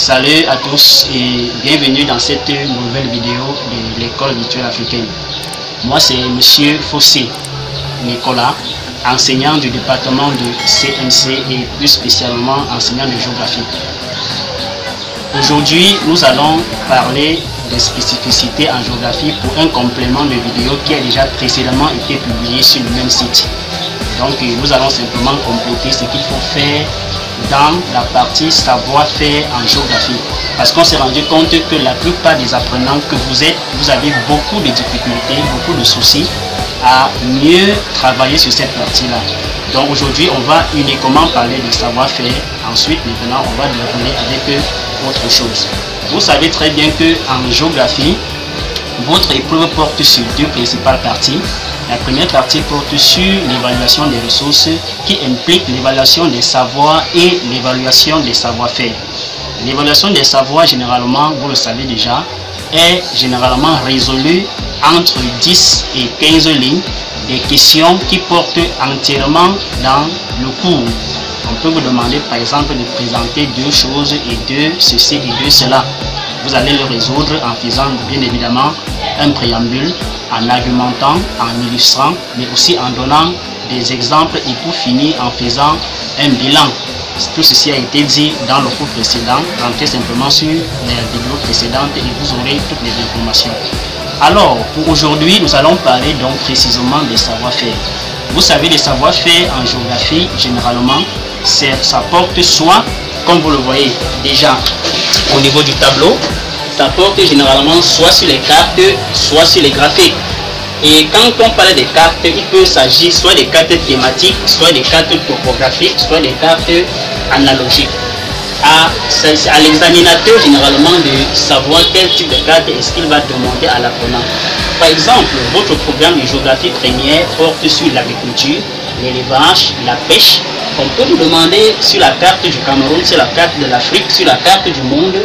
Salut à tous et bienvenue dans cette nouvelle vidéo de l'école virtuelle africaine. Moi c'est Monsieur Fossé Nicolas, enseignant du département de CNC et plus spécialement enseignant de géographie. Aujourd'hui nous allons parler des spécificités en géographie pour un complément de vidéo qui a déjà précédemment été publié sur le même site. Donc nous allons simplement compléter ce qu'il faut faire dans la partie savoir-faire en géographie, parce qu'on s'est rendu compte que la plupart des apprenants que vous êtes, vous avez beaucoup de difficultés, beaucoup de soucis à mieux travailler sur cette partie-là. Donc aujourd'hui, on va uniquement parler de savoir-faire. Ensuite, maintenant, on va dérouler avec autre chose. Vous savez très bien que en géographie, votre épreuve porte sur deux principales parties. La première partie porte sur l'évaluation des ressources qui implique l'évaluation des savoirs et l'évaluation des savoir-faire. L'évaluation des savoirs, généralement, vous le savez déjà, est généralement résolue entre 10 et 15 lignes, des questions qui portent entièrement dans le cours. On peut vous demander par exemple de présenter deux choses et de ceci et de cela. Vous allez le résoudre en faisant bien évidemment un préambule, en argumentant, en illustrant, mais aussi en donnant des exemples et pour finir en faisant un bilan. Tout ceci a été dit dans le cours précédent. Rentrez simplement sur les vidéos précédentes et vous aurez toutes les informations. Alors, pour aujourd'hui, nous allons parler donc précisément des savoir-faire. Vous savez, les savoir-faire en géographie, généralement, ça porte soit, comme vous le voyez déjà au niveau du tableau, ça porte généralement soit sur les cartes, soit sur les graphiques. Et quand on parle des cartes, il peut s'agir soit des cartes thématiques, soit des cartes topographiques, soit des cartes analogiques. À l'examinateur généralement de savoir quel type de carte est-ce qu'il va demander à l'apprenant. Par exemple, votre programme de géographie première porte sur l'agriculture, l'élevage, la pêche. On peut vous demander sur la carte du Cameroun, sur la carte de l'Afrique, sur la carte du monde,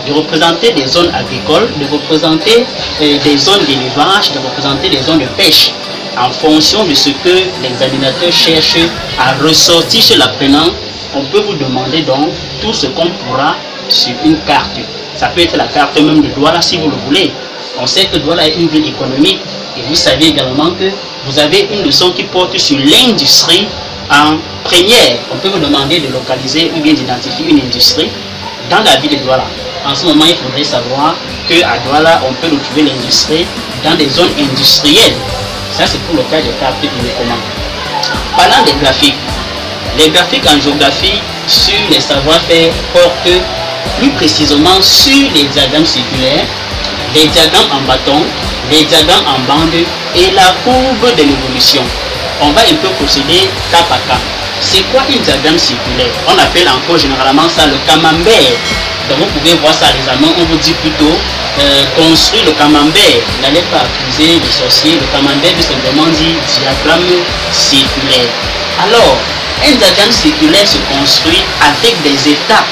de représenter des zones agricoles, de représenter des zones d'élevage, de représenter des zones de pêche, en fonction de ce que l'examinateur cherche à ressortir chez l'apprenant. On peut vous demander donc tout ce qu'on pourra sur une carte. Ça peut être la carte même de Douala si vous le voulez. On sait que Douala est une ville économique et vous savez également que vous avez une leçon qui porte sur l'industrie en première. On peut vous demander de localiser ou bien d'identifier une industrie dans la ville de Douala. En ce moment, il faudrait savoir qu'à Douala, on peut retrouver l'industrie dans des zones industrielles. Ça, c'est pour le cas des cartes uniquement. Parlant des graphiques, les graphiques en géographie sur les savoir-faire portent plus précisément sur les diagrammes circulaires, les diagrammes en bâton, les diagrammes en bande et la courbe de l'évolution. On va un peu procéder cas par cas. C'est quoi un diagramme circulaire? On appelle encore généralement ça le camembert. Donc vous pouvez voir ça à l'examen, on vous dit plutôt construire le camembert. N'allez pas accuser le sorcier, le camembert veut simplement dire diagramme circulaire. Alors, un diagramme circulaire se construit avec des étapes.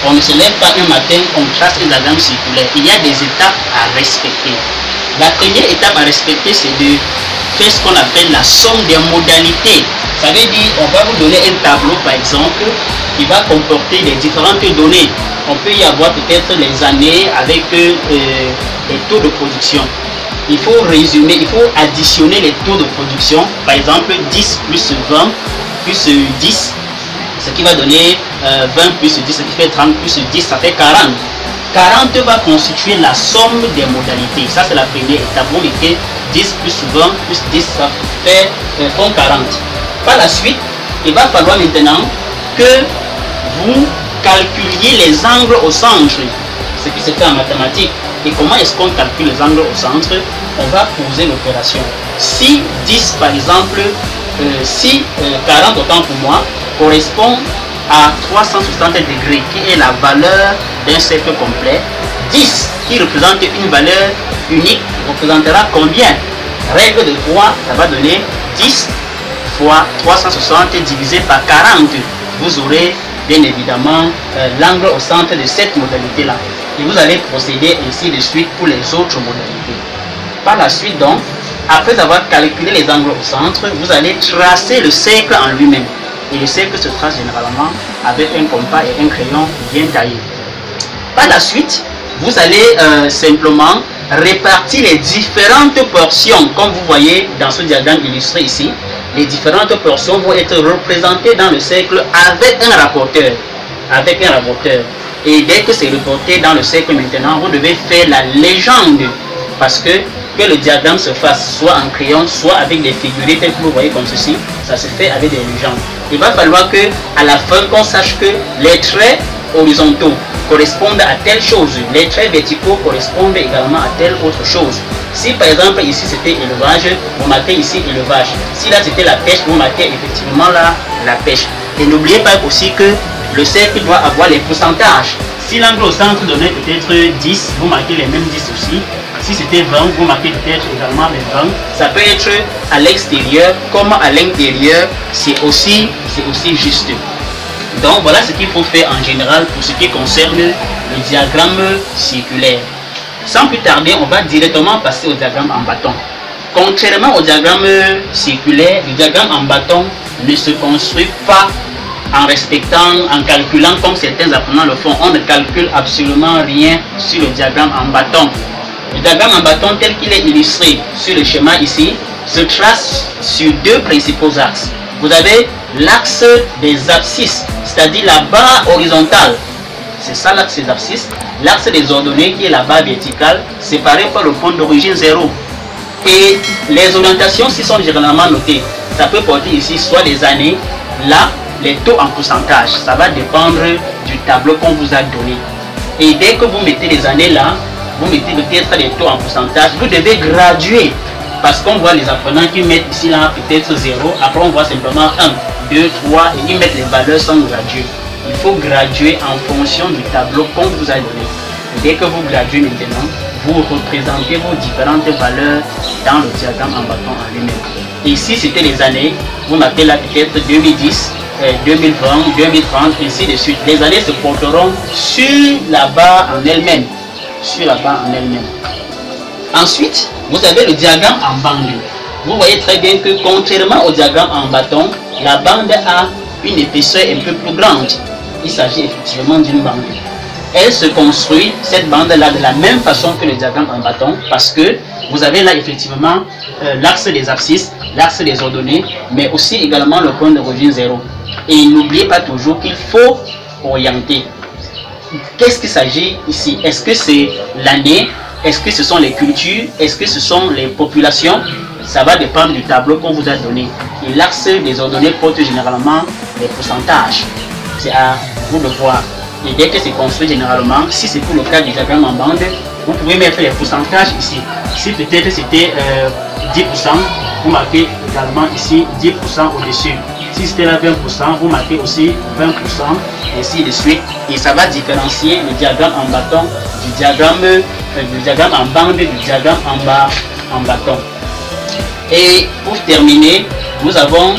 On ne se lève pas un matin, on trace un diagramme circulaire. Il y a des étapes à respecter. La première étape à respecter, c'est de faire ce qu'on appelle la somme des modalités. Ça veut dire, on va vous donner un tableau par exemple, qui va comporter les différentes données. On peut y avoir peut-être les années avec les taux de production. Il faut résumer, il faut additionner les taux de production. Par exemple, 10 plus 20 plus 10, ce qui va donner 20 plus 10, ce qui fait 30 plus 10, ça fait 40. 40 va constituer la somme des modalités. Ça, c'est la première étape. Vous mettez 10 plus 20 plus 10, ça fait 40. Par la suite, il va falloir maintenant que vous calculiez les angles au centre, ce qui se fait en mathématiques. Et comment est-ce qu'on calcule les angles au centre? On va poser l'opération. Si 10 par exemple, si 40 autant pour moi, correspond à 360 degrés, qui est la valeur d'un cercle complet, 10 qui représente une valeur unique représentera combien? Règle de 3, ça va donner 10 fois 360 divisé par 40. Vous aurez bien évidemment l'angle au centre de cette modalité-là. Et vous allez procéder ainsi de suite pour les autres modalités. Par la suite donc, après avoir calculé les angles au centre, vous allez tracer le cercle en lui-même. Et le cercle se trace généralement avec un compas et un crayon bien taillé. Par la suite, vous allez simplement répartir les différentes portions, comme vous voyez dans ce diagramme illustré ici. Les différentes portions vont être représentées dans le cercle avec un rapporteur. Et dès que c'est reporté dans le cercle maintenant, vous devez faire la légende, parce que le diagramme se fasse soit en crayon, soit avec des figurés tels que vous voyez comme ceci, ça se fait avec des légendes. Il va falloir que à la fin qu'on sache que les traits horizontaux correspondent à telle chose, les traits verticaux correspondent également à telle autre chose. Si par exemple ici c'était élevage, vous marquez ici élevage. Si là c'était la pêche, vous marquez effectivement là la pêche. Et n'oubliez pas aussi que le cercle doit avoir les pourcentages. Si l'angle au centre donnait peut-être 10, vous marquez les mêmes 10 aussi. Si c'était 20, vous marquez peut-être également les 20. Ça peut être à l'extérieur comme à l'intérieur, c'est aussi juste. Donc voilà ce qu'il faut faire en général pour ce qui concerne le diagramme circulaire. Sans plus tarder, on va directement passer au diagramme en bâton. Contrairement au diagramme circulaire, le diagramme en bâton ne se construit pas en respectant, en calculant comme certains apprenants le font. On ne calcule absolument rien sur le diagramme en bâton. Le diagramme en bâton tel qu'il est illustré sur le schéma ici se trace sur deux principaux axes. Vous avez l'axe des abscisses, c'est-à-dire la barre horizontale. C'est ça l'axe des abscisses. L'axe des ordonnées qui est la barre verticale, séparée par le point d'origine 0. Et les orientations ci sont généralement notées. Ça peut porter ici soit des années, là, les taux en pourcentage. Ça va dépendre du tableau qu'on vous a donné. Et dès que vous mettez les années là, vous mettez peut-être les taux en pourcentage, vous devez graduer. Parce qu'on voit les apprenants qui mettent ici là peut-être 0, après on voit simplement 1, 2, 3 et ils mettent les valeurs sans graduer. Il faut graduer en fonction du tableau qu'on vous a donné. Et dès que vous graduez maintenant, vous représentez vos différentes valeurs dans le diagramme en bâton en lui-même. Ici c'était les années, vous marquez là peut-être 2010, 2020, 2030, ainsi de suite. Les années se porteront sur la barre en elle-même. Ensuite, vous avez le diagramme en bande. Vous voyez très bien que contrairement au diagramme en bâton, la bande a une épaisseur un peu plus grande. Il s'agit effectivement d'une bande. Elle se construit, cette bande-là, de la même façon que le diagramme en bâton, parce que vous avez là effectivement l'axe des abscisses, l'axe des ordonnées, mais aussi également le point d'origine 0. Et n'oubliez pas toujours qu'il faut orienter. Qu'est-ce qu'il s'agit ici? Est-ce que c'est l'année? Est-ce que ce sont les cultures? Est-ce que ce sont les populations? Ça va dépendre du tableau qu'on vous a donné. Et l'axe des ordonnées porte généralement les pourcentages. C'est à vous de voir. Et dès que c'est construit généralement, si c'est pour le cas du diagramme en bande, vous pouvez mettre les pourcentages ici. Si peut-être c'était 10%, vous marquez également ici 10% au-dessus. Si c'était là 20%, vous marquez aussi 20%, ainsi de suite. Et ça va différencier le diagramme en bâton du diagramme en bande, du diagramme en bâton. Et pour terminer, nous avons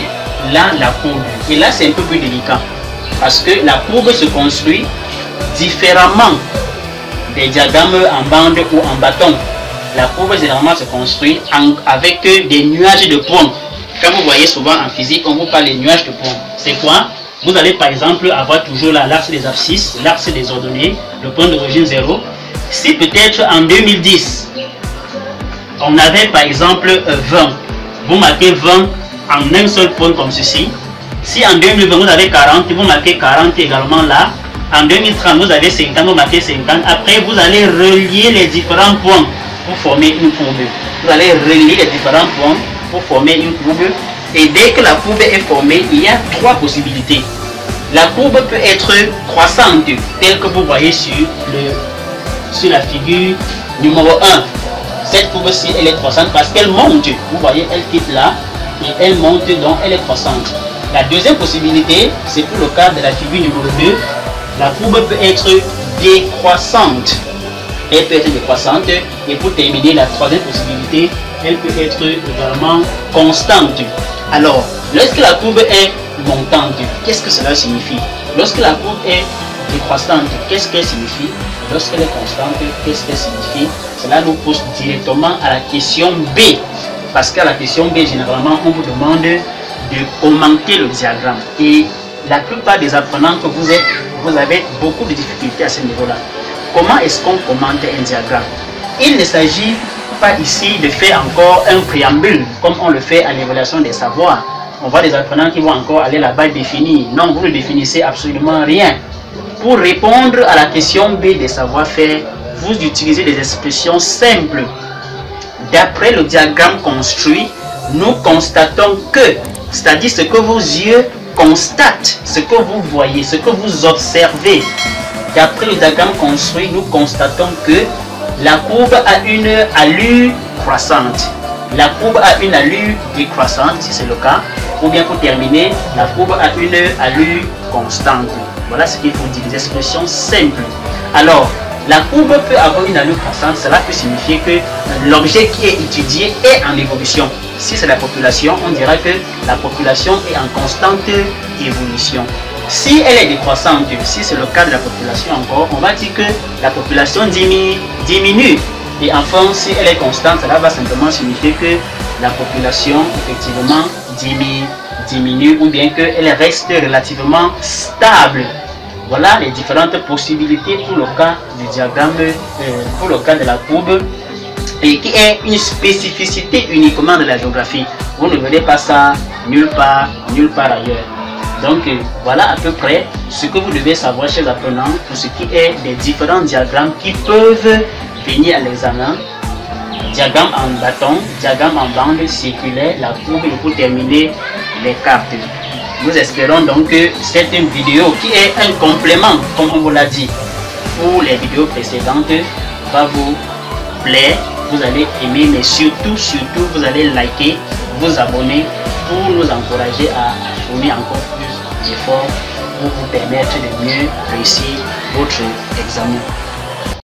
là la courbe. Et là, c'est un peu plus délicat. Parce que la courbe se construit différemment des diagrammes en bande ou en bâton. La courbe généralement se construit avec des nuages de points. Quand vous voyez souvent en physique, on vous parle des nuages de points. C'est quoi? Vous allez par exemple avoir toujours l'axe des abscisses, l'axe des ordonnées, le point d'origine 0. Si peut-être en 2010, on avait par exemple 20, vous marquez 20 en un seul point comme ceci. Si en 2020 vous avez 40, vous marquez 40 également là. En 2030 vous avez 50, vous marquez 50. Après vous allez relier les différents points pour former une courbe. Vous allez relier les différents points pour former une courbe. Et dès que la courbe est formée, il y a trois possibilités. La courbe peut être croissante, telle que vous voyez sur la figure numéro 1. Cette courbe-ci, elle est croissante parce qu'elle monte. Vous voyez, elle quitte là et elle monte, donc elle est croissante. La deuxième possibilité, c'est pour le cas de la figure numéro 2. La courbe peut être décroissante. Elle peut être décroissante. Et pour terminer, la troisième possibilité, elle peut être également constante. Alors, lorsque la courbe est montante, qu'est-ce que cela signifie? Lorsque la courbe est décroissante, qu'est-ce qu'elle signifie? Lorsqu'elle est constante, qu'est-ce qu'elle signifie? Cela nous pousse directement à la question B. Parce qu'à la question B, généralement, on vous demande de commenter le diagramme. Et la plupart des apprenants que vous êtes, vous avez beaucoup de difficultés à ce niveau-là. comment est-ce qu'on commente un diagramme? Il ne s'agit pas ici de faire encore un préambule comme on le fait à l'évaluation des savoirs. On voit des apprenants qui vont encore aller là-bas définir. Non, vous ne définissez absolument rien. Pour répondre à la question B des savoir-faire, vous utilisez des expressions simples. D'après le diagramme construit, nous constatons que, c'est-à-dire ce que vos yeux constatent, ce que vous voyez, ce que vous observez. D'après le diagramme construit, nous constatons que la courbe a une allure croissante. La courbe a une allure décroissante, si c'est le cas. Ou bien pour terminer, la courbe a une allure constante. Voilà ce qu'il faut dire, des expressions simples. Alors, la courbe peut avoir une allure croissante, cela peut signifier que l'objet qui est étudié est en évolution. Si c'est la population, on dira que la population est en constante évolution. Si elle est décroissante, si c'est le cas de la population encore, on va dire que la population diminue. Et enfin, si elle est constante, cela va simplement signifier que la population effectivement diminue ou bien qu'elle reste relativement stable. Voilà les différentes possibilités pour le cas du diagramme, pour le cas de la courbe, et qui est une spécificité uniquement de la géographie. Vous ne verrez pas ça nulle part ailleurs. Donc voilà à peu près ce que vous devez savoir, chers apprenants, pour ce qui est des différents diagrammes qui peuvent venir à l'examen. Diagramme en bâton, diagramme en bande circulaire, la courbe et pour terminer les cartes. Nous espérons donc que cette vidéo qui est un complément, comme on vous l'a dit, pour les vidéos précédentes, va vous plaire. Vous allez aimer, mais surtout, vous allez liker, vous abonner pour nous encourager à fournir encore plus d'efforts pour vous permettre de mieux réussir votre examen.